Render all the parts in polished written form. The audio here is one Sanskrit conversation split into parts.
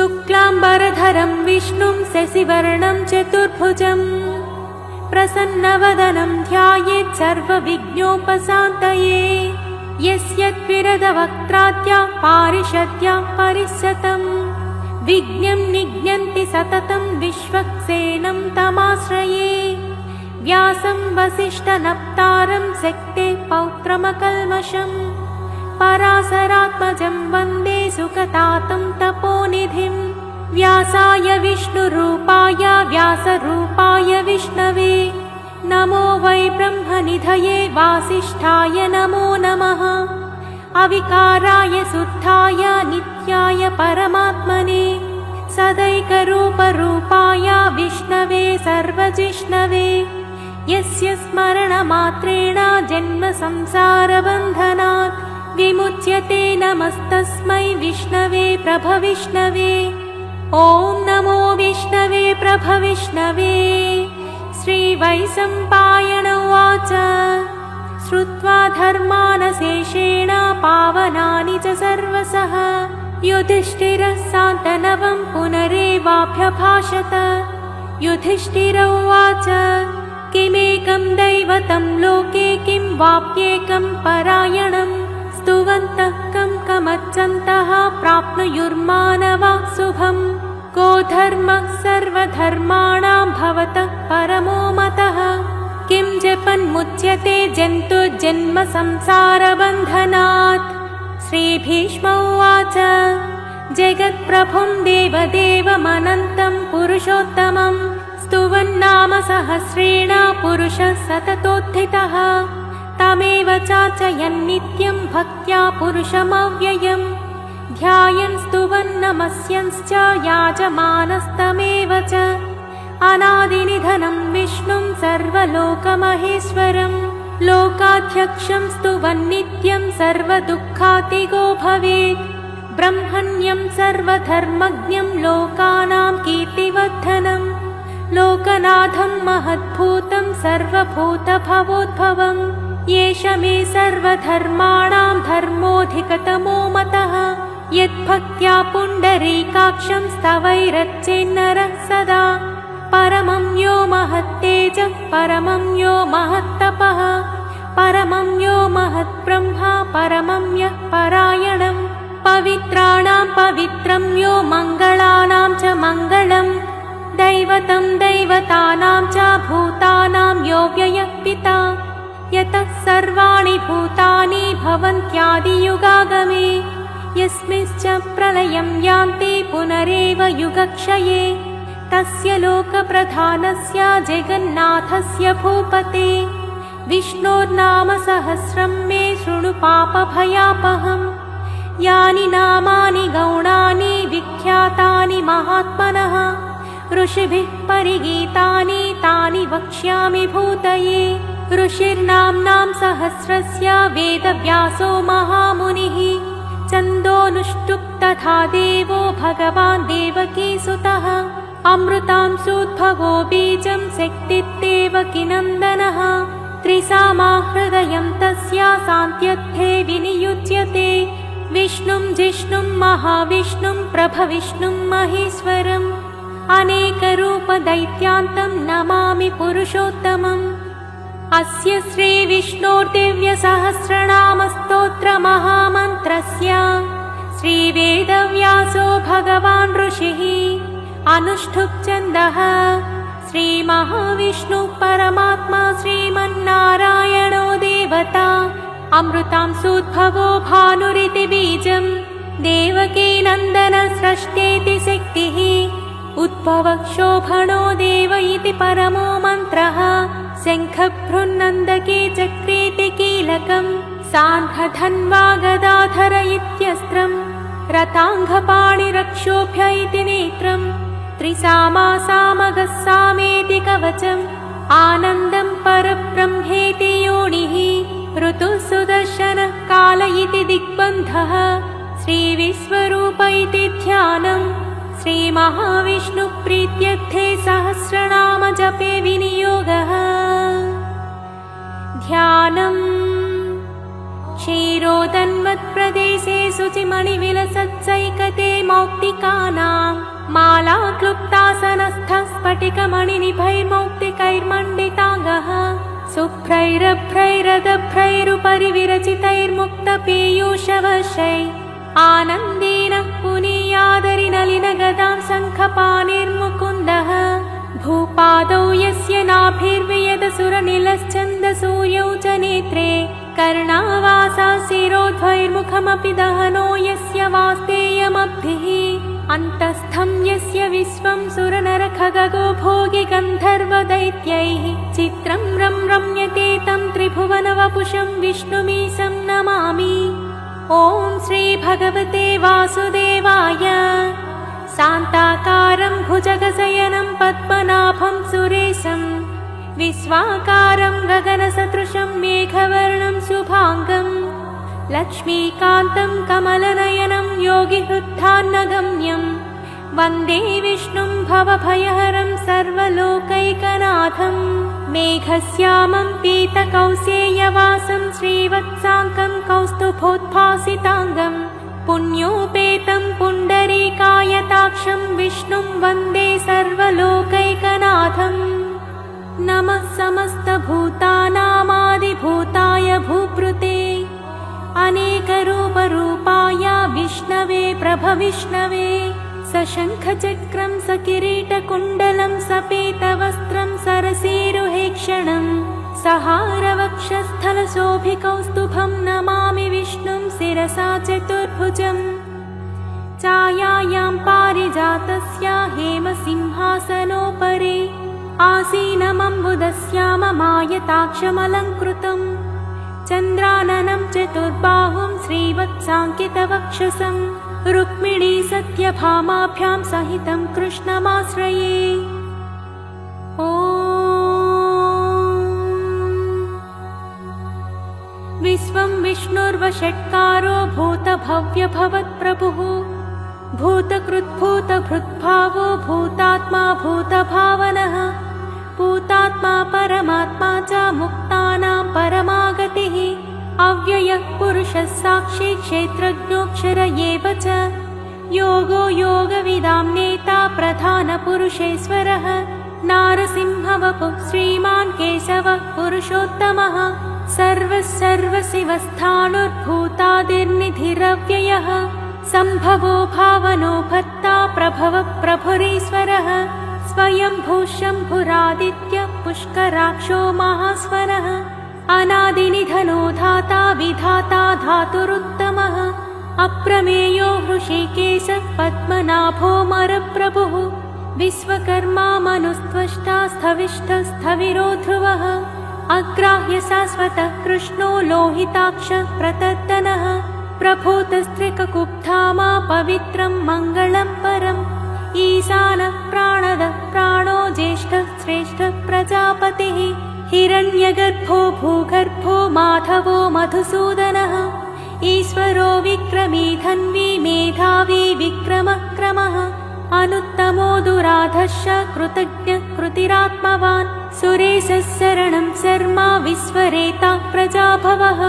शुक्लाम्बरधरं विष्णुं शशिवर्णं चतुर्भुजं प्रसन्नवदनं ध्यायेत् सर्वविघ्नोपशान्तये। यस्य त्विरदवक्त्राद्या पारिषद्या परिषतं विघ्नं निघ्नन्ति सततं विश्वक्सेनं तमाश्रये। व्यासं वसिष्ठनप्तारं शक्ते पौत्रमकल्मषं पराशरात्मजं वन्दे सुखतातं तपोनिधिं। व्यासाय विष्णुरूपाय व्यासरूपाय विष्णवे नमो वै ब्रह्मनिधये वासिष्ठाय नमो नमः। अविकाराय शुद्धाय नित्याय परमात्मने सदैकरूपरूपाय विष्णवे सर्वजिष्णवे। यस्य स्मरणमात्रेण जन्मसंसारबन्धनात् विमुच्यते नमस्तस्मै विष्णवे प्रभविष्णवे। ॐ नमो विष्णवे प्रभविष्णवे। श्रीवैशम्पायन उवाच श्रुत्वा धर्मानशेषेण पावनानि च सर्वशः युधिष्ठिरः शान्तनवं पुनरेवाभ्यभाषत। युधिष्ठिर उवाच किमेकं दैवतं लोके किं वाप्येकं परायणं स्तुवन्तः कमच्चन्तः प्राप्नुयुर्मानवाः शुभम्। को धर्मः सर्वधर्माणां भवतः परमो मतः किं जपन्मुच्यते जन्तुर्जन्म संसारबन्धनात्। श्रीभीष्म उवाच जगत्प्रभुं देवदेवमनन्तं पुरुषोत्तमं स्तुवन्नाम सहस्रेण पुरुषः सततोत्थितः। तमेव चार्चयन्नित्यं भक्त्या पुरुषमव्ययम् ध्यायन् स्तुवन् नमस्यंश्च याजमानस्तमेव च। अनादिनिधनं विष्णुं सर्वलोकमहेश्वरं लोकाध्यक्षं स्तुवन्नित्यं सर्वदुःखातिगो भवेत्। ब्रह्मण्यं सर्वधर्मज्ञं लोकानां कीर्तिवर्धनं लोकनाथं महद्भूतं सर्वभूतभवोद्भवम्। एष मे सर्वधर्माणां धर्मोऽधिकतमो मतः यद्भक्त्या पुण्डरीकाक्षं स्तवैरर्चेन्नरः सदा। परमं यो महत्तेजः परमं यो महत्तपः परमं यो महद्ब्रह्मा परमं यः परायणं पवित्राणां पवित्रं यो मङ्गलानां च मङ्गलम् दैवतं दैवतानां च भूतानां यो व्ययः पिता यतः सर्वाणि भूतानि भवन्त्यादियुगागमे यस्मिंश्च प्रलयं यान्ति पुनरेव युगक्षये तस्य लोकप्रधानस्य जगन्नाथस्य भूपते विष्णोर्नाम सहस्रं मे शृणु पापभयापहम्। यानि नामानि गौणानि विख्यातानि महात्मनः ऋषिभिः परिगीतानि तानि वक्ष्यामि भूतये। ऋषिर्नाम्नां सहस्रस्य वेदव्यासो महामुनिः छन्दोनुष्टुप् तथा देवो भगवान् देवकीसुतः अमृतांशोद्भवो बीजं शक्तिर्देवकीनन्दनः त्रिसामा हृदयं तस्य शान्त्यर्थे विनियुज्यते। विष्णुं जिष्णुं महाविष्णुं प्रभविष्णुं महेश्वरम् अनेकरूपदैत्यान्तं नमामि पुरुषोत्तमम्। अस्य श्रीविष्णोर्दिव्यसहस्रनामस्तोत्रमहामन्त्रस्य श्रीवेदव्यासो भगवान् ऋषिः अनुष्ठुप् छन्दः श्रीमहाविष्णुः परमात्मा श्रीमन्नारायणो देवता अमृतांशोद्भवो भानुरिति बीजं देवकीनन्दन स्रष्टेति शक्तिः उद्भवः शोभनो देव इति परमो मन्त्रः शङ्खभ्रुन्नन्दके चक्रेति कीलकम् साङ्खधन्वा गदाधर इत्यस्त्रम् रताङ्गपाणिरक्षोभ्य इति नेत्रम् त्रिसामा सामगः सामेति कवचम् आनन्दं परब्रह्मेति योनिः ऋतुः सुदर्शनः काल इति दिग्बन्धः श्रीविश्वरूप इति ध्यानम् श्रीमहाविष्णुप्रीत्यर्थे सहस्रनाम जपे विनियोगः। ध्यानम् क्षीरोदन्मत्प्रदेशे शुचिमणिविलसत्सैकते मौक्तिकानां माला क्लुप्तासनस्थः स्फटिकमणिनिभैर्मौक्तिकैर्मण्डिताङ्गः शुभ्रैरभ्रैरदभ्रैरुपरि विरचितैर्मुक्तपीयूषवशै आनन्देन पुनीयादरिनलिनगदां शङ्खपाणिर्मुकुन्दः भूपादौ यस्य नाभिर्वियदसुरनिलश्चन्दसूर्यौ च नेत्रे कर्णावासा शिरोध्वैर्मुखमपि दहनो यस्य वास्तेयमब्धिः अन्तस्थं यस्य विश्वं सुरनरखगगो भोगि गन्धर्वदैत्यैः चित्रं रम्यते तं त्रिभुवनवपुषं विष्णुमीशं नमामि। ॐ श्रीभगवते वासुदेवाय। शान्ताकारं भुजगशयनं पद्मनाभं सुरेशं विश्वाकारं गगनसदृशं मेघवर्णं शुभाङ्गं लक्ष्मीकान्तं कमलनयनं योगिहृद्धान्नगम्यं वन्दे विष्णुं भवभयहरं सर्वलोकैकनाथं मेघश्यामं पीतकौसेयवासं श्रीवत्साङ्कं कौस्तुभोद्भासिताङ्गं पुण्योपेतं पुण्डरीकायताक्षं विष्णुं वन्दे सर्वलोकैकनाथम्। नमः समस्तभूतानामादिभूताय भूभृते अनेकरूपरूपाय विष्णवे प्रभविष्णवे सशङ्खचक्रं सकिरीटकुण्डलं सपेतवस्त्रं सरसीरुहेक्षणं सहारवक्षस्थलशोभिकौस्तुभं नमामि विष्णुं शिरसा चतुर्भुजम्। छायायां पारिजातस्य हेमसिंहासनोपरि आसीनमम्बुदस्याममायताक्षमलङ्कृतं चन्द्राननं चतुर्बाहुं श्रीवत्साङ्कितवक्षसं रुक्मिणी सत्यभामाभ्यां सहितं कृष्णमाश्रये। ॐ विश्वं विष्णुर्वषट्कारो भूतभव्यभवत्प्रभुः भूतकृद्भूतभृद्भावो भूतात्मा भूतभावनः भूतात्मा परमात्मा च मुक्तानां परमागतिः अव्ययः पुरुषः साक्षी क्षेत्रज्ञोऽक्षर एव च योगो योगविदां नेता प्रधानपुरुषेश्वरः नारसिंहवपुः श्रीमान् केशवः पुरुषोत्तमः सर्वशिवस्थाणुर्भूतादिर्निधिरव्ययः सम्भवो भावनो भर्ता प्रभवः प्रभुरीश्वरः स्वयंभू शम्भुरादित्यः पुष्कराक्षो महास्वरः अनादिनिधनो धाता विधाता धातुरुत्तमः अप्रमेयो हृषीकेशः पद्मनाभो मरप्रभुः विश्वकर्मा मनुस्त्वष्टा स्थविष्ठस्थविरो ध्रुवः अग्राह्य शाश्वतः कृष्णो लोहिताक्षः प्रतर्दनः प्रभूतस्त्रिककुब्धामा पवित्रं मङ्गलं परम् ईशानः प्राणदः प्राणो ज्येष्ठः श्रेष्ठः प्रजापतिः हिरण्यगर्भो भूगर्भो माधवो मधुसूदनः ईश्वरो विक्रमी धन्वी मेधावी विक्रमः क्रमः अनुत्तमो दुराधश्च कृतज्ञः कृतिरात्मवान् सुरेशः शरणं शर्मा विश्वरेता प्रजाभवः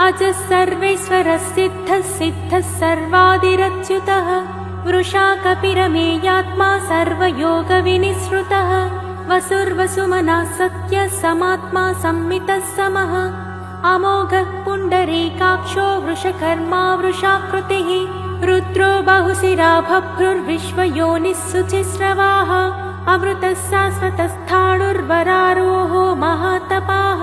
अजः सर्वेश्वरः सिद्धः सिद्धः सर्वादिरच्युतः वृषा कपिरमेयात्मा सर्वयोगविनिसृतः वसुर्वसुमनः सत्यः समात्मा संमितः समः अमोघः पुण्डरीकाक्षो वृषकर्मा वृषाकृतिः रुद्रो बहुशिरा बभ्रुर्विश्वयोनिः शुचिस्रवाः अमृतः शाश्वतस्थाणुर्वरारोहो महातपाः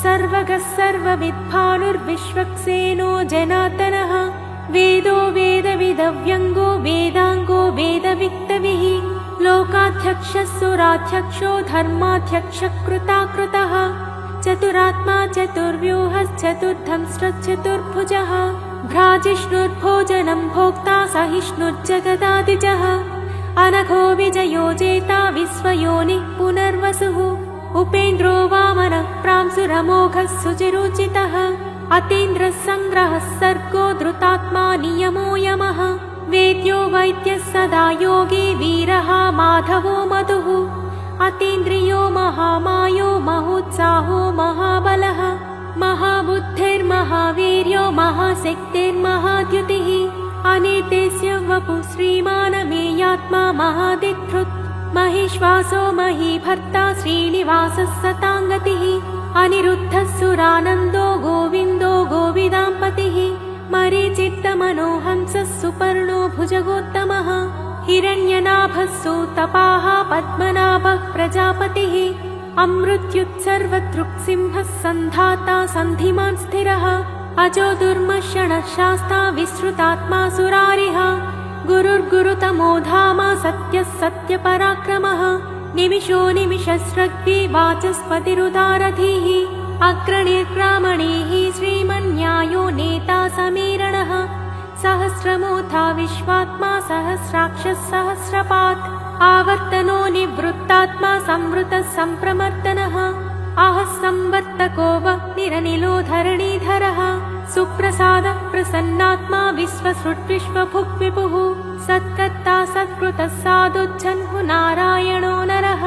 सर्वगः सर्वविद्भानुर्विश्वक्सेनो जनार्दनः वेदो वेदविदव्यङ्गो वेदाङ्गो वेदवित्तविः लोकाध्यक्षः सुराध्यक्षो धर्माध्यक्षः कृताकृतः चतुरात्मा चतुर्व्यूहश्चतुर्धंष्ट्रचतुर्भुजः भ्राजिष्णुर्भोजनं भोक्ता सहिष्णुर्जगदादिजः अनघो विजयो जेता विश्वयोनिः पुनर्वसुः उपेन्द्रो वामनः प्रांसुरमोघः सुचिरुचितः अतीन्द्रः सङ्ग्रहः सर्गो धृतात्मा नियमो यमः वेद्यो वैद्यः सदा योगी वीरः माधवो मधुः अतीन्द्रियो महामायो महोत्साहो महाबलः महाबुद्धिर्महावीर्यो महाशक्तिर्महाद्युतिः अनिर्देश्य वपु श्रीमानमेयात्मा महादिक्हृत् महेश्वासो महीभर्ता श्रीनिवासः सताङ्गतिः अनिरुद्धः सुरानन्दो गोविन्दो गोविदाम्पतिः मरीचित्तमनोहंसः सुपर्णो भुजगोत्तमः हिरण्यनाभः सुतपाः पद्मनाभः प्रजापतिः अमृत्युत्सर्वदृक्सिंहः सन्धाता सन्धिमान् स्थिरः अजो दुर्मशणः शास्ता विश्रुतात्मा सुरारिः गुरुर्गुरुतमो धाम सत्यः सत्यपराक्रमः निमिषो निमिषस्रग्वी वाचस्पतिरुदारधीः अग्रणिर्ग्रामणीः श्रीमन्न्यायो नेता समीरणः सहस्रमूर्धा विश्वात्मा सहस्राक्षः सहस्रपात् आवर्तनो निवृत्तात्मा संवृतः सम्प्रमर्दनः आहः संवर्तको वह्निरनिलो धरणीधरः सुप्रसादः प्रसन्नात्मा विश्वसृड्विश्वभुग्विभुः सत्कर्ता सत्कृतः साधुज्जह्नु नारायणो नरः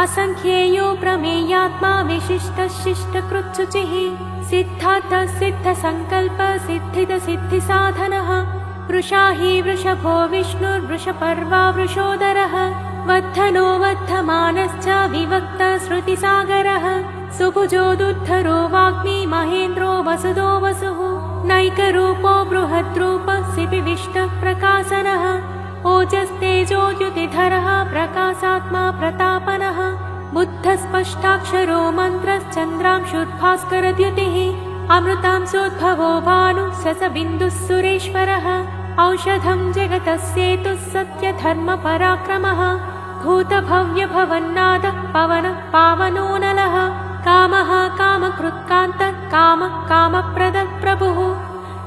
असंख्येयो प्रमेयात्मा विशिष्टः शिष्टकृच्छुचिः सिद्धार्थः सिद्धसङ्कल्प सिद्धिदसिद्धिसाधनः वृषा हि वृषभो विष्णुर्वृषपर्वा वृषोदरः वर्धनो वर्धमानश्च विवक्तः श्रुतिसागरः सुभुजो दुद्धरो वाग्मी महेन्द्रो वसुदो वसुः नैकरूपो बृहद्रूपः सिपिविष्टः प्रकाशनः ओजस्तेजोद्युतिधरः प्रकाशात्मा प्रतापनः बुद्धस्पष्टाक्षरो मन्त्रश्चन्द्रांशुर्भास्करद्युतिः अमृतांशोद्भवो भानुः ससबिन्दुः सुरेश्वरः औषधं जगतः सेतुः सत्यधर्मपराक्रमः भूतभव्यभवन्नादः पवनः पावनो नलः कामः कामकृत्कान्तः कामः कामप्रदः प्रभुः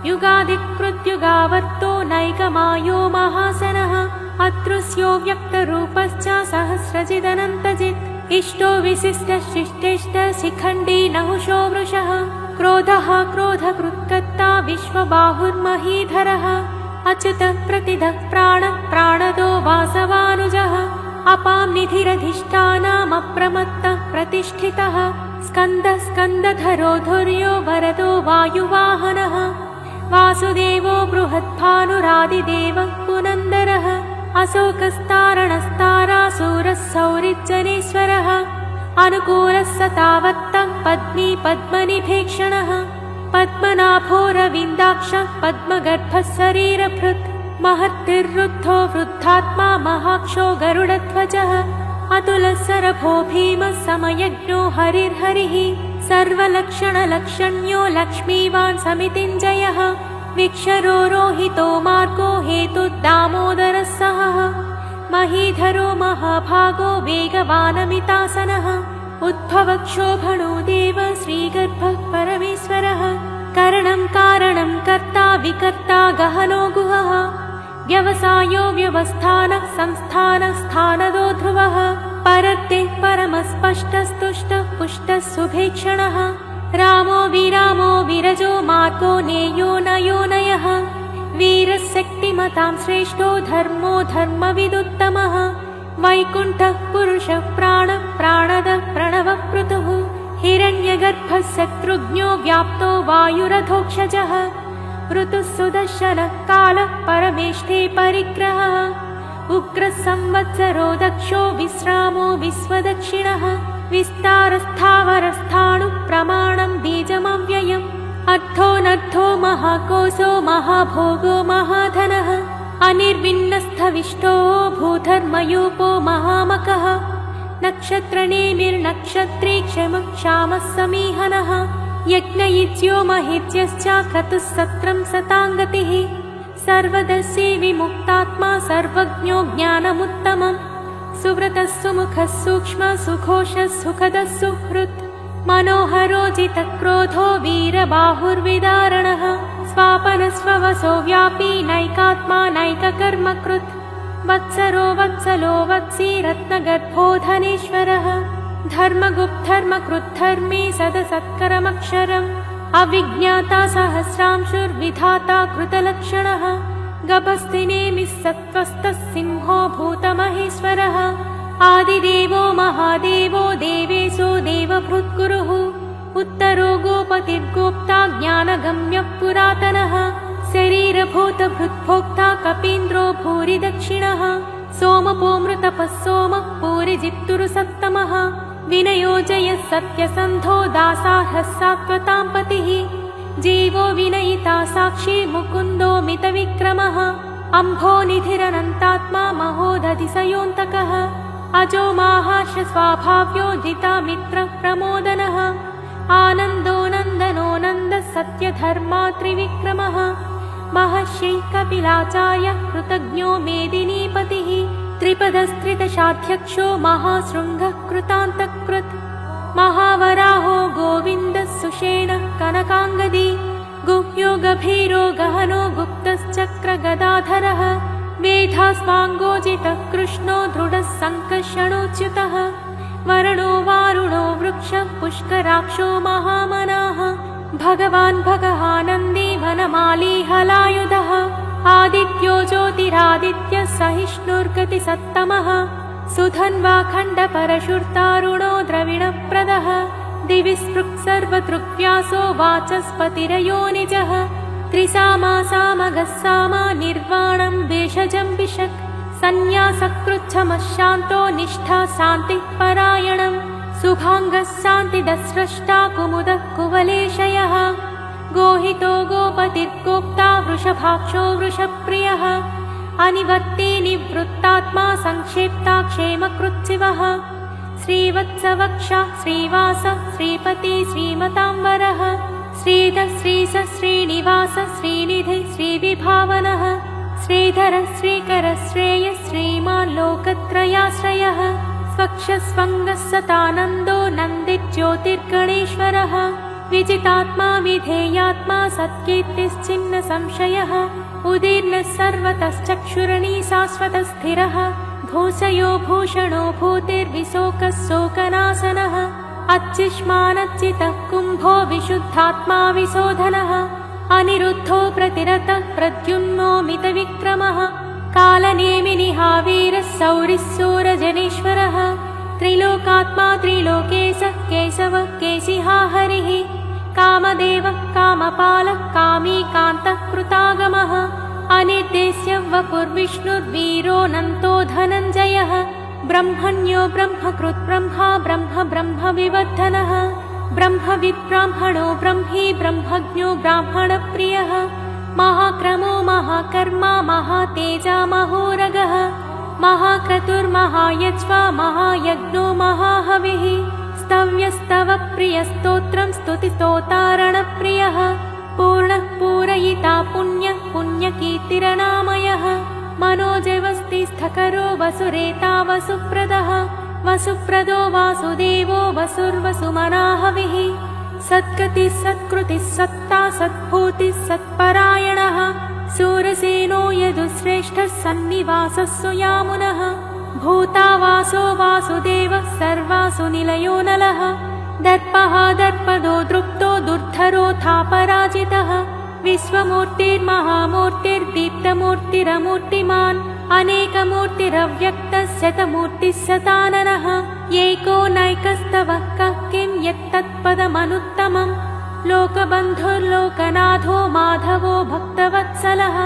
युगादिकृत्युगावर्तो नैकमायो महासनः अदृश्यो व्यक्तरूपश्च सहस्रजिदनन्तजित् इष्टो विशिष्टः शिष्टेष्टः शिखण्डी नहुषो वृषः क्रोधः क्रोधकृत्कर्ता विश्वबाहुर्महीधरः अच्युतः प्रतिदः प्राणः प्राणदो वासवानुजः अपां निधिरधिष्ठानमप्रमत्तः प्रतिष्ठितः स्कन्दः स्कन्दधरो धुर्यो वरदो वायुवाहनः वासुदेवो बृहद्भानुरादिदेवः पुनन्दरः अशोकस्तारणस्तारासूरः सौरिज्जनेश्वरः अनुकूलः सतावत्तः पद्मी पद्मनिभेक्षणः पद्मनाभोरविन्दाक्षः पद्मगर्भः शरीरभृत् महत्तिर्वृद्धो वृद्धात्मा महाक्षो गरुडध्वजः अतुलः सरभो भीमः समयज्ञो हरिर्हरिः सर्वलक्षणलक्षण्यो लक्ष्मीवान् समितिञ्जयः विक्षरो रोहितो मार्गो हेतुर्दामोदरः सहः महीधरो महाभागो वेगवानमितासनः उद्भवक्षोभणो देव श्रीगर्भः परमेश्वरः करणं कारणं कर्ता विकर्ता गहनो गुहः व्यवसायो व्यवस्थानः संस्थानः स्थानदो ध्रुवः परत्ते परमस्पष्टस्तुष्टः पुष्टः सुभेक्षणः रामो विरामो विरजो मार्गो नेयो नयो नयः वीरः शक्तिमतां श्रेष्ठो धर्मो धर्मविदुत्तमः वैकुण्ठः पुरुषः प्राणः प्राणदः प्रणवः पृथुः हिरण्यगर्भः शत्रुघ्नो व्याप्तो वायुरथोक्षजः ऋतुः सुदर्शनः कालः परमेष्ठे परिग्रहः उग्रः संवत्सरो दक्षो विश्रामो विश्वदक्षिणः विस्तारस्थावरस्थाणुः प्रमाणं बीजमव्ययम् अर्थोऽनर्थो महाकोशो महाभोगो महाधनः अनिर्विन्नस्थविष्टो भूधर्मयूपो महामकः नक्षत्रनेमिर्नक्षत्री क्षमः क्षामः समीहनः यज्ञयुज्यो महेज्यश्च क्रतुः सत्रं सताङ्गतिः सर्वदर्शी विमुक्तात्मा सर्वज्ञो ज्ञानमुत्तमम् सुव्रतः सुमुखः सूक्ष्मः सुघोषः सुखदः सुहृत् मनोहरो जितक्रोधो वीरबाहुर्विदारणः स्वापनस्ववसो व्यापी नैकात्मा नैककर्मकृत् वत्सरो वत्सलो वत्सी रत्नगर्भो धनेश्वरः धर्मगुप्धर्मकृद्धर्मी सदसत्करमक्षरम् अविज्ञाता सहस्रांशुर्विधाता कृतलक्षणः गभस्तिनेमिः सत्त्वस्तः सिंहो भूतमहेश्वरः आदिदेवो महादेवो देवेशो देवभृद्गुरुः उत्तरो गोपतिर्गोप्ता ज्ञानगम्यः पुरातनः शरीरभूतभृद्भोक्ता कपीन्द्रो भूरि दक्षिणः सोमपोमृतपः सोमः पूरिजित्तुरुसत्तमः विनयोजयः सत्यसन्धो दासार्हः सात्वतां पतिः जीवो विनयिता साक्षी मुकुन्दो मितविक्रमः अम्भोनिधिरनन्तात्मा महोदधिसयोऽन्तकः अजो माहार्ष स्वाभाव्योदिता मित्रः प्रमोदनः आनन्दो नन्दनो नन्दः सत्यधर्मा त्रिविक्रमः महर्षिः कपिलाचार्यः कृतज्ञो मेदिनीपतिः त्रिपदस्त्रिदशाध्यक्षो महाशृङ्गः कृतान्तकृत् महावराहो गोविन्दः सुषेणः कनकाङ्गदी गुह्यो गभीरो गहनो गुप्तश्चक्रगदाधरः मेधास्वाङ्गोजितः कृष्णो दृढः सङ्कर्षणोच्युतः वरुणो वारुणो वृक्षः पुष्कराक्षो महामनाः भगवान् भगहानन्दी वनमाली हलायुधः आदित्यो ज्योतिरादित्यः सहिष्णुर्गतिसत्तमः सुधन्वा खण्डपरशुर्तारुणो द्रविणप्रदः दिवि स्पृक् सर्वदृग्व्यासो वाचस्पतिरयो निजः त्रिसामा सामगः सामा निर्वाणं भेषजं विशक् सन्न्यासकृच्छमः शान्तो निष्ठा शान्तिः परायणम् शुभाङ्गः शान्तिदस्रष्टा कुमुदः कुवलेशयः गोहितो गोपतिर्गोप्ता वृषभाक्षो वृषप्रियः अनिवर्ती निवृत्तात्मा संक्षेप्ता क्षेमकृच्छिवः श्रीवत्सवक्षा श्रीवासः श्रीपति श्रीमताम्बरः श्रीधः श्रीस श्रीनिवास श्रीनिधि श्रीविभावनः श्रीधरः श्रीकरः श्रेयः श्रीमान् लोकत्रयाश्रयः स्वक्षस्वङ्गः सतानन्दो नन्दिज्योतिर्गणेश्वरः विजितात्मा विधेयात्मा सत्कीर्तिश्चिन्न संशयः उदीर्णः सर्वतश्चक्षुरणी शाश्वतस्थिरः भूषयो भूषणो भूतिर्विशोकः शोकनाशनः अच्छिष्मानच्चितः कुम्भो विशुद्धात्मा विशोधनः अनिरुद्धो प्रतिरतः प्रद्युम्नो मितविक्रमः कालनेमिनिहावीरः सौरिः सूरजनेश्वरः त्रिलोकात्मा त्रिलोकेशः केशवः केशिहा हरिः कामदेवः कामपालः कामीकान्तः कृतागमः अनिर्देश्य वपुर्विष्णुर्वीरोऽनन्तो धनञ्जयः ब्रह्मण्यो ब्रह्मकृत् ब्रह्मा ब्रह्म ब्रह्मविवर्धनः ब्रह्मविद् ब्राह्मणो ब्रह्मी ब्रह्मज्ञो ब्राह्मणप्रियः महाक्रमो महाकर्मा महातेजा महोरगः महाक्रतुर्महायज्वा महायज्ञो महाहविः स्तव्यस्तवप्रियस्तोत्रं स्तुतिस्तोतारणप्रियः पूर्णः पूरयिता पुण्यः पुण्यकीर्तिरनामयः मनोजवस्तिस्थकरो वसुरेता वसुप्रदः वसुप्रदो वासुदेवो वसुर्वसुमनाहविः सद्गतिः सत्कृतिः सत्ता सद्भूतिः सत्परायणः सूरसेनो यदुश्रेष्ठः सन्निवासः सुयामुनः भूतावासो वासुदेवः सर्वासु निलयो नलः दर्पः दर्पदो दृप्तो दुर्धरोऽथा पराजितः विश्वमूर्तिर्महामूर्तिर्दीप्तमूर्तिरमूर्तिमान् अनेकमूर्तिरव्यक्तः शतमूर्तिः शताननः एको नैकस्तवः कः किं यत्तत्पदमनुत्तमम् लोकबन्धुर्लोकनाथो माधवो भक्तवत्सलः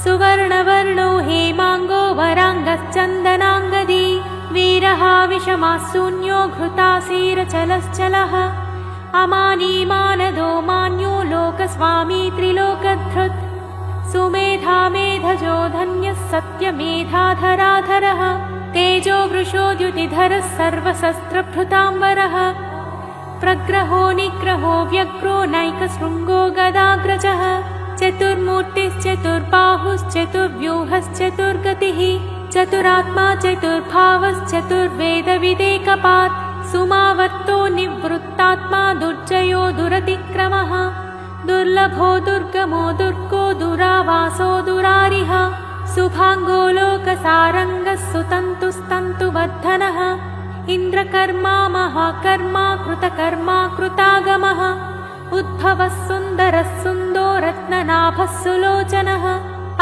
सुवर्णवर्णो हेमाङ्गो वराङ्गश्चन्दनाङ्गदी वीरः विषमाशून्यो घृतासीरचलश्चलः अमानीमानदो मान्यो लोकस्वामी त्रिलोकधृत् सुमेधा मेधजो धन्यः सत्यमेधाधराधरः तेजो वृषो द्युतिधरः सर्वशस्त्रभृताम्बरः प्रग्रहो निग्रहो व्यग्रो नैकशृङ्गो गदाग्रजः चतुर्मूर्तिश्चतुर्बाहुश्चतुर्व्यूहश्चतुर्गतिः चतुरात्मा चतुर्भावश्चतुर्वेदविदेकपात् सुमावर्तो निवृत्तात्मा दुर्जयो दुरतिक्रमः दुर्लभो दुर्गमो दुर्गो दुरावासो दुरारिः शुभाङ्गो लोकसारङ्गः सुतन्तुस्तन्तुवर्धनः इन्द्रकर्मा महाकर्मा कृतकर्मा कृतागमः उद्भवः सुन्दरः सुन्दो रत्ननाभः सुलोचनः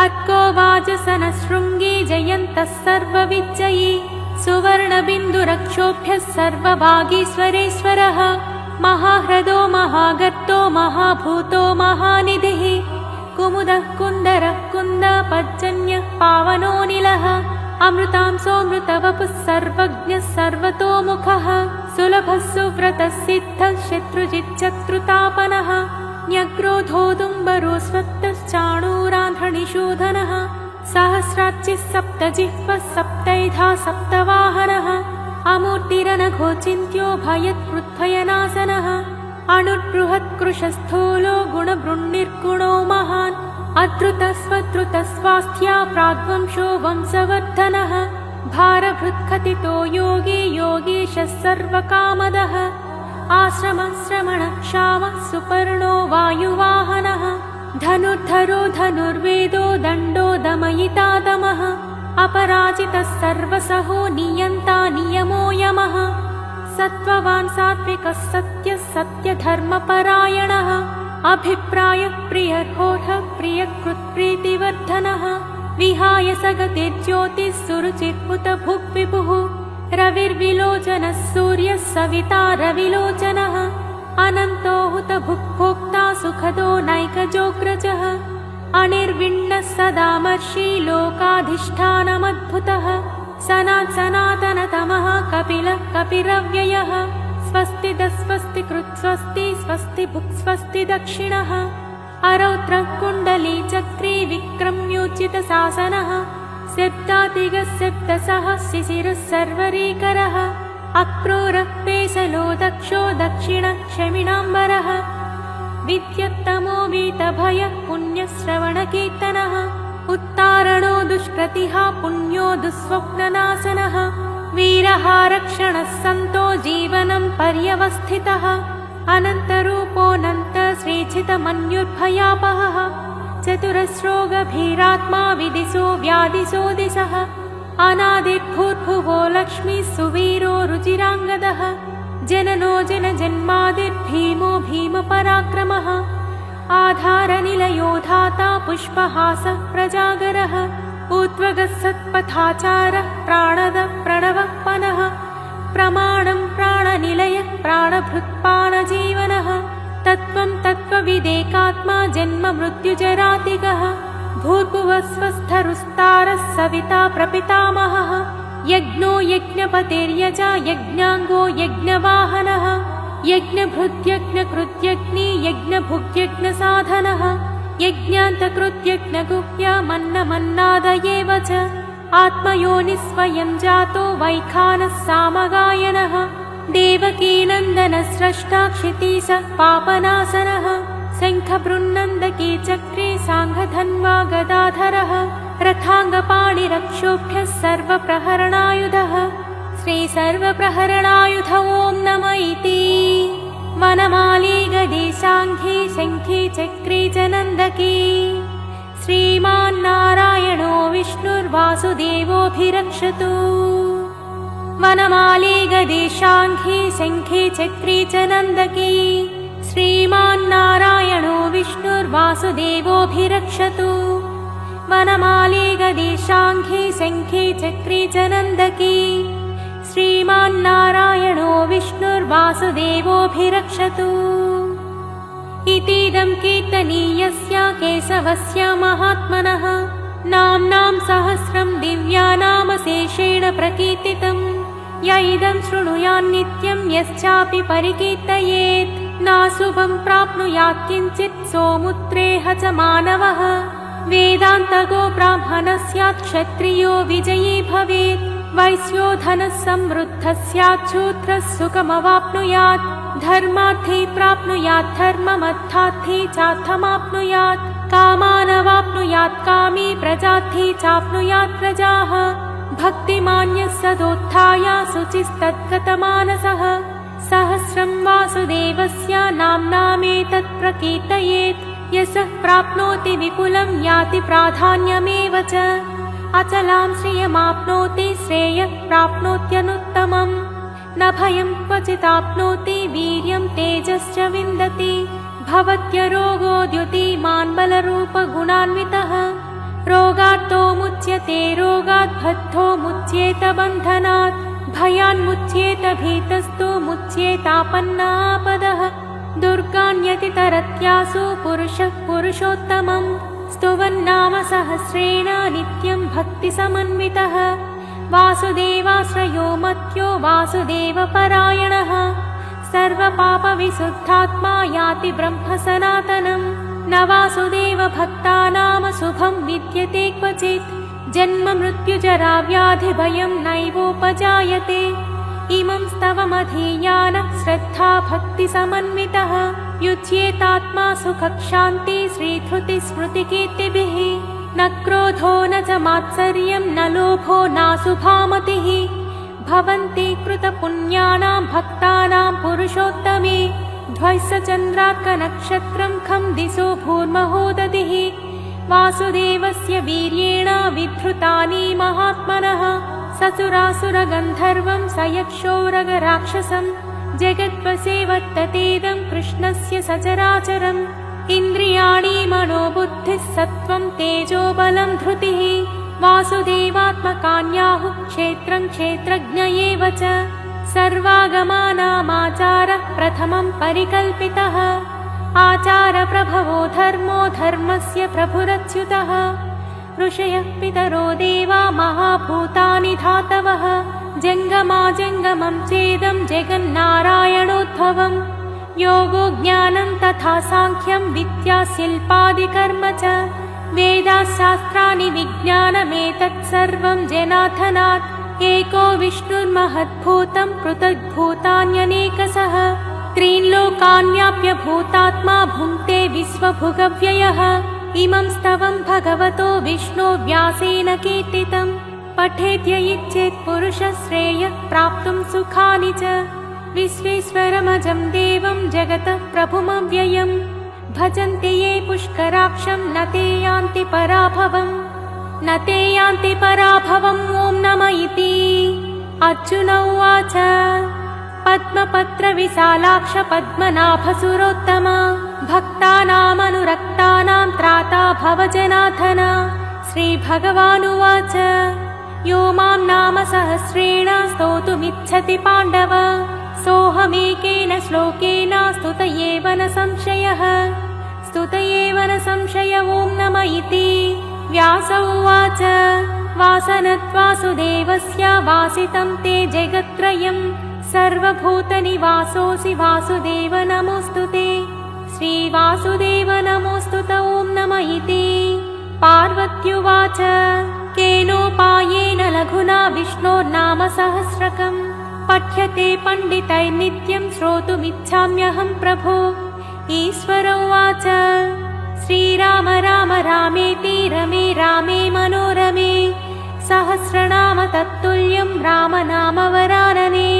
अर्को वाजसनः शृङ्गी जयन्तः सर्वविजयी सुवर्णबिन्दुरक्षोभ्यः सर्वभागीश्वरेश्वरः महाह्रदो महागर्तो महाभूतो महानिधिः कुमुदः कुन्दरः कुन्दपज्जन्यः पावनोऽनिलः अमृतांसोऽमृतवपुः सर्वज्ञः सर्वतोमुखः सुलभः सुव्रतः सिद्धः शत्रुजिच्चत्रुतापनः न्यग्रोधोदुम्बरो स्वक्तश्चाणूरान्ध्रनिषूदनः सहस्राच्चिः सप्तजिह्वः सप्तैधा सप्तवाहनः अमूर्तिरनघोचिन्त्यो भयत्कृद्भयनाशनः अणुर्बृहत्कृशस्थूलो गुणबृन्निर्गुणो महान् अद्रुतस्वद्रुतस्वास्थ्या प्राग्वंशो वंशवर्धनः भारभृत्कथितो योगी योगीशः सर्वकामदः आश्रमश्रमणक्षामः सुपर्णो वायुवाहनः धनुर्धरो धनुर्वेदो दण्डो दमयिता दमः अपराजितः सर्वसहो नियन्ता नियमो यमः सत्त्ववान् सात्विकः सत्यः सत्यधर्मपरायणः अभिप्रायः प्रियर्होर्हः प्रियकृत्प्रीतिवर्धनः विहाय सगतिर्ज्योतिः सुरुचिर्भुतभुग्विभुः रविर्विलोचनः सूर्यः सविता रविलोचनः अनन्तो हुतभुग्भोक्ता सुखदो नैकजोग्रजः अनिर्विण्णः सदामर्षि लोकाधिष्ठानमद्भुतः सनातनतमः कपिलः कपिरव्ययः स्वस्ति दस्वस्ति कृत्स्वस्ति स्वस्ति भुक् स्वस्ति दक्षिणः अरौद्रः कुण्डली चक्री विक्रम्योचितशासनः शब्दातिगशब्दसः शिशिरः सर्वरीकरः अक्रूरः पेशलो दक्षो दक्षिणः क्षमिणाम्बरः विद्युत्तमो वीतभयः पुण्यश्रवणकीर्तनः उत्तारणो दुष्कृतिः पुण्यो दुःस्वप्ननाशनः वीरः रक्षणः सन्तो जीवनं पर्यवस्थितः अनन्तरूपोऽनन्त श्रीचितमन्युर्भयापहः चतुरस्रो गभीरात्मा विदिशो व्यादिशो दिशः अनादिर्भूर्भुवो लक्ष्मीः सुवीरो रुचिराङ्गदः जननो जनजन्मादिर्भीमो भीमपराक्रमः आधारनिलयो धाता पुष्पहासः प्रजागरः ऊर्ध्वगः सत्पथाचारः प्राणदः प्रणवः पनः प्रमाणं प्राणनिलयः प्राणभृत्पाणजीवनः तत्त्वं तत्त्वविदेकात्मा जन्म मृत्युजरातिगः भूर्भुवः स्वस्थरुस्तारः सविता प्रपितामहः यज्ञो यज्ञपतिर्यजा यज्ञाङ्गो यज्ञवाहनः यज्ञभृद्यज्ञकृत्यग्नि यज्ञभुग्यज्ञसाधनः यज्ञान्तकृत्यज्ञगुह्यमन्नमन्नादयेव च आत्मयोनिस्वयं जातो वैखानः सामगायनः देवकीनन्दनस्रष्टा क्षितीशः पापनाशनः शङ्खबृन्नन्दकी चक्रे साङ्घधन्वा गदाधरः रथाङ्गपाणिरक्षोभ्यः सर्वप्रहरणायुधः श्रीसर्वप्रहरणायुध ॐ नम इति वनमाली गदे साङ्घी शङ्खी चक्री च नन्दकी श्रीमान्नारायणो विष्णुर्वासुदेवोऽभिरक्षतु वनमाली गदे शाङ्घी शङ्खी चक्री च नन्दकी श्रीमान्नारायणो विष्णुर्वासुदेवोऽभिरक्षतु वनमाली गदे शाङ्घी शङ्खी चक्री च नन्दकी श्रीमान्नारायणो विष्णुर्वासुदेवोऽभिरक्षतु इतीदं कीर्तनीयस्य केशवस्य महात्मनः नाम्नां सहस्रं दिव्यानामशेषेण प्रकीर्तितम् य इदं शृणुयान्नित्यं यश्चापि परिकीर्तयेत् नाशुभं प्राप्नुयात् किञ्चित् सोमुत्रेह च मानवः वेदान्तगो ब्राह्मणः स्यात् क्षत्रियो विजयी भवेत् वैश्यो धनः समृद्धः स्यात् शूद्रः सुखमवाप्नुयात् धर्मार्थी प्राप्नुयात् धर्ममर्थार्थी चार्थमाप्नुयात् कामानवाप्नुयात् कामी प्रजार्थी चाप्नुयात् प्रजाः भक्तिमान्यः सदोत्थाय शुचिस्तद्गतमानसः सहस्रं वासुदेवस्य नाम्नामेतत् प्रकीर्तयेत् यशः प्राप्नोति विपुलं याति प्राधान्यमेव च अचलां श्रियमाप्नोति श्रेयः प्राप्नोत्यनुत्तमम् न भयं क्वचिदाप्नोति वीर्यं तेजश्च विन्दति भवत्यरोगो द्युतिमान् बलरूपगुणान्वितः रोगार्तो मुच्यते रोगात् बद्धो मुच्येत बन्धनात् भयान्मुच्येत भीतस्तु मुच्येतापन्नापदः दुर्गान्यतितरत्यासु पुरुषः पुरुषोत्तमम् स्तुवन्नाम सहस्रेण नित्यं भक्तिसमन्वितः वासुदेवाश्रयो मत्यो वासुदेवपरायणः सर्वपापविशुद्धात्मा याति ब्रह्म सनातनम् न वासुदेवभक्तानाम शुभं विद्यते क्वचित् जन्म मृत्युजरा व्याधिभयं नैवोपजायते इमं स्तवमधीयानः श्रद्धा भक्तिसमन्वितः युज्येतात्मा सुखक्षान्ति श्रीधृतिस्मृतिकीर्तिभिः न क्रोधो न च मात्सर्यं न लोभो नाशुभामतिः भवन्ति कृतपुण्यानां भक्तानां पुरुषोत्तमे ध्वजचन्द्रार्कनक्षत्रं खं दिशो भूर्महोदधिः वासुदेवस्य वीर्येण विधृतानि महात्मनः ससुरासुरगन्धर्वं सयक्षोरगराक्षसं जगद्वशे वर्ततेदं कृष्णस्य सचराचरम् इन्द्रियाणि मनोबुद्धिः सत्त्वं तेजो बलं धृतिः वासुदेवात्मकान्याहुः क्षेत्रं क्षेत्रज्ञ एव च सर्वागमानामाचारः प्रथमं परिकल्पितः आचारप्रभवो धर्मो धर्मस्य प्रभुरच्युतः ऋषयः पितरो देवा महाभूतानि धातवः जङ्गमाजङ्गमं चेदं जगन्नारायणोद्भवम् योगो ज्ञानं तथा साङ्ख्यं विद्या शिल्पादिकर्म च वेदाशास्त्राणि विज्ञानमेतत् सर्वं जनार्दनात् एको विष्णुर्महद्भूतं पृथग्भूतान्यनेकशः त्रीन् लोकान्याप्य भूतात्मा भुङ्क्ते विश्वभुगव्ययः इमं स्तवं भगवतो विष्णो व्यासेन कीर्तितं पठेद्य इच्छेत् पुरुषः श्रेयः प्राप्तुं सुखानि च विश्वेश्वरमजं देवं जगतः प्रभुमव्ययम् भजन्ति ये पुष्कराक्षं न ते यान्ति पराभवम् न ते यान्ति पराभवम् ॐ नमः इति अर्जुन उवाच पद्मपत्रविशालाक्ष पद्मनाभसुरोत्तम भक्तानामनुरक्तानां त्राता भवजनार्दन श्रीभगवानुवाच यो मां नाम सहस्रेण स्तोतुमिच्छति पाण्डव सोऽहमेकेन श्लोकेन स्तुत एव न संशयः स्तुत एव न संशय ॐ नमः इति व्यास उवाच वासनत्वासुदेवस्य वासितं ते जगत्त्रयम् सर्वभूतनिवासोऽसि वासुदेव नमोऽस्तुते श्रीवासुदेव नमोऽस्तुत ॐ नमः इति पार्वत्युवाच केनोपायेन लघुना विष्णोर्नाम सहस्रकम् पठ्यते पण्डितैर्नित्यं श्रोतुमिच्छाम्यहं प्रभो ईश्वर उवाच श्रीराम राम रामेति रमे रामे मनोरमे सहस्रनाम तत्तुल्यं रामनामवरानने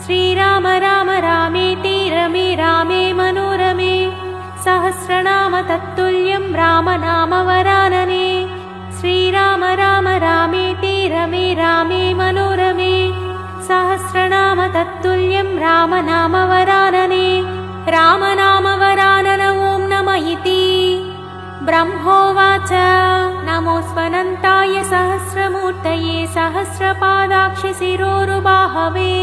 श्रीराम राम रामेति रमे रामे मनोरमे सहस्रनाम तत्तुल्यं रामनामवरानने श्रीराम राम रामेति रमे रामे मनोरमे सहस्रनाम तत्तुल्यं रामनामवरानने रामनामवरानन ॐ नमः इति ब्रह्मोवाच नमोऽस्त्वनन्ताय सहस्रमूर्तये सहस्रपादाक्षशिरोरुबाहवे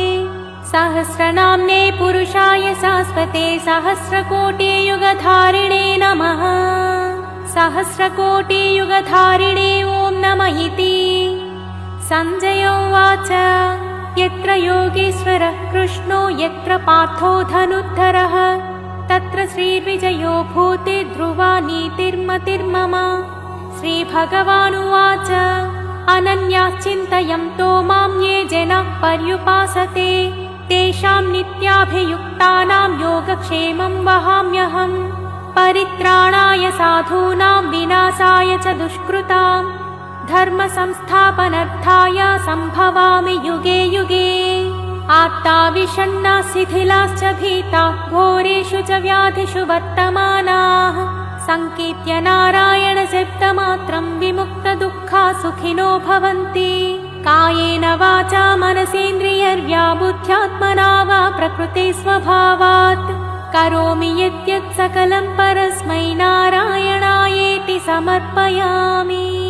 सहस्रनाम्ने पुरुषाय शाश्वते सहस्रकोटियुगधारिणे नमः सहस्रकोटियुगधारिणे ॐ नमः इति सञ्जय उवाच यत्र योगेश्वरः कृष्णो यत्र पार्थो धनुर्धरः तत्र श्रीर्विजयो भूतिर्ध्रुवा नीतिर्मतिर्मम श्रीभगवानुवाच अनन्याश्चिन्तयन्तो मां ये जनाः पर्युपासते तेषां नित्याभियुक्तानां योगक्षेमं वहाम्यहम् परित्राणाय साधूनां विनाशाय च दुष्कृताम् धर्मसंस्थापनार्थाय सम्भवामि युगे युगे आत्ता विषण्णाः शिथिलाश्च भीताः घोरेषु च व्याधिषु वर्तमानाः सङ्कीर्त्य नारायणशब्दमात्रं विमुक्तदुःखा सुखिनो भवन्ति कायेन वाचा मनसेन्द्रियैर्व्याबुद्ध्यात्मना वा प्रकृते स्वभावात् करोमि यद्यत् सकलं परस्मै नारायणायेति समर्पयामि।